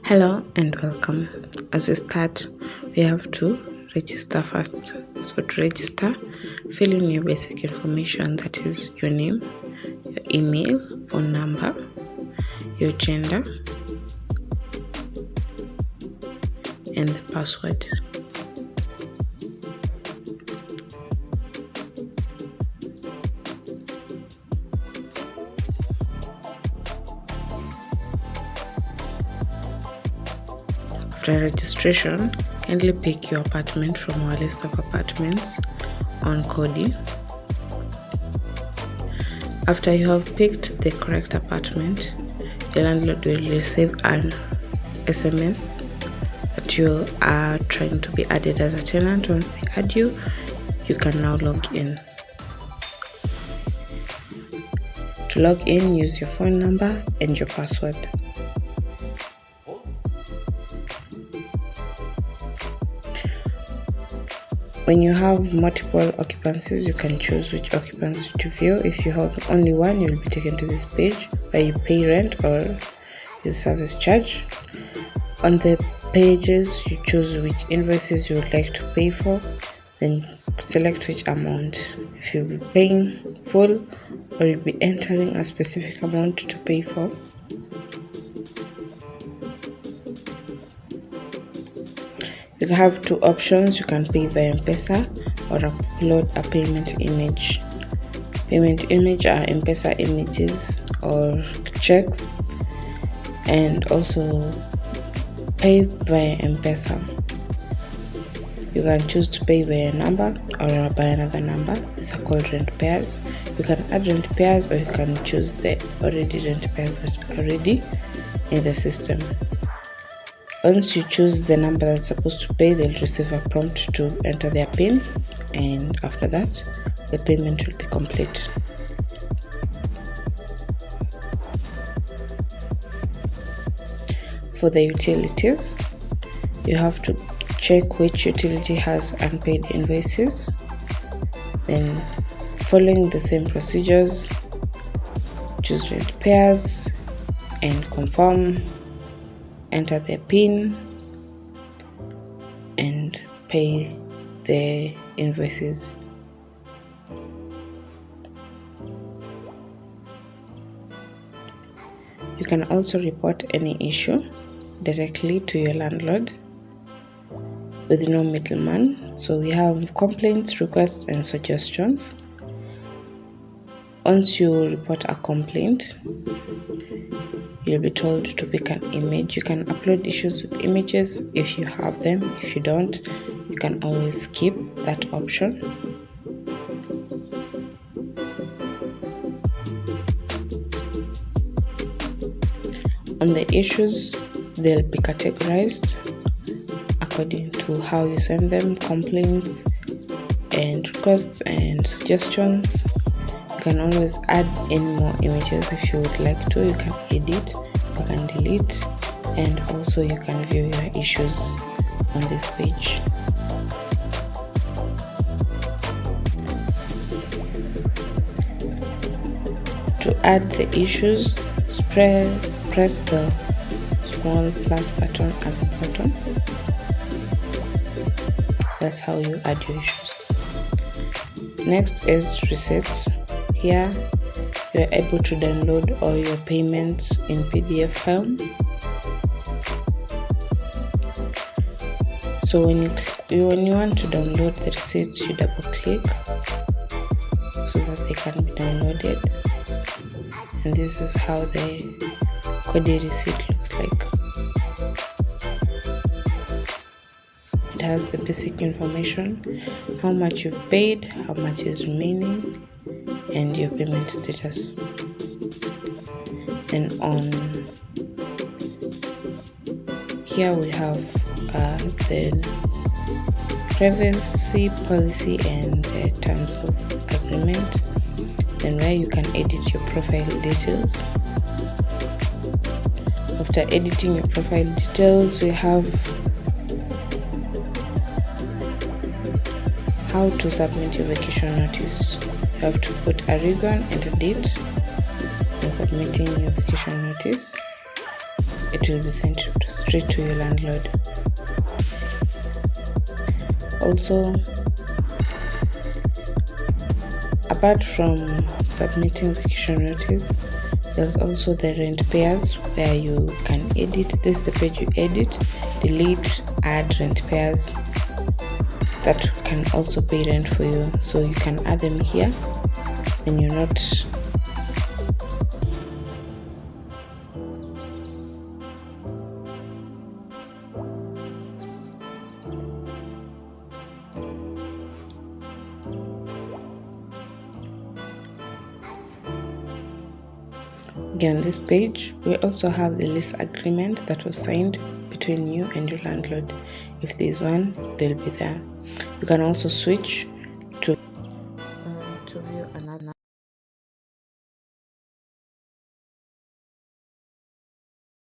Hello and welcome. As we start, we have to register first. So to register, fill in your basic information, that is your name, your email, phone number, your gender, and the password. After registration, kindly pick your apartment from our list of apartments on Kodi. After you have picked the correct apartment, your landlord will receive an SMS that you are trying to be added as a tenant. Once they add you, you can now log in. To log in, use your phone number and your password. When you have multiple occupancies, you can choose which occupancy to view. If you have only one, you will be taken to this page where you pay rent or use service charge. On the pages, you choose which invoices you would like to pay for, then select which amount. If you'll be paying full or you'll be entering a specific amount to pay for. You have two options. You can pay via M-Pesa or upload a payment image. Payment image are M-Pesa images or checks, and also pay via M-Pesa. You can choose to pay via a number or by another number. These are called rent pairs. You can add rent pairs, or you can choose the already rent pairs that are already in the system. Once you choose the number that's supposed to pay, they'll receive a prompt to enter their PIN, and after that, the payment will be complete. For the utilities, you have to check which utility has unpaid invoices. Then, following the same procedures, choose rent pairs and confirm. Enter the PIN and pay the invoices. You can also report any issue directly to your landlord with no middleman. So we have complaints, requests, and suggestions. Once you report a complaint, you'll be told to pick an image. You can upload issues with images if you have them. If you don't, you can always skip that option. On the issues, they'll be categorized according to how you send them: complaints and requests and suggestions. You can always add in more images if you would like to. You can edit, you can delete, and also you can view your issues on this page. To add the issues, press the small plus button at the bottom. That's how you add your issues. Next is receipts. Here you are able to download all your payments in PDF file. So when you want to download the receipts, you double click so that they can be downloaded. And this is how the Kodi receipt looks like. It has the basic information: how much you've paid, how much is remaining, and your payment status. And on here we have the privacy policy and the terms of agreement, and where you can edit your profile details. After editing your profile details, we have how to submit your vacation notice. You have to put a reason and a date when submitting your vacation notice. it will be sent straight to your landlord. Also, apart from submitting vacation notice, there's also the rent pairs where you can edit. This is the page you edit, delete, add rent pairs that can also pay rent for you. So you can add them here when you're not Again, on this page, we also have the lease agreement that was signed between you and your landlord. If there is one, they'll be there. You can also switch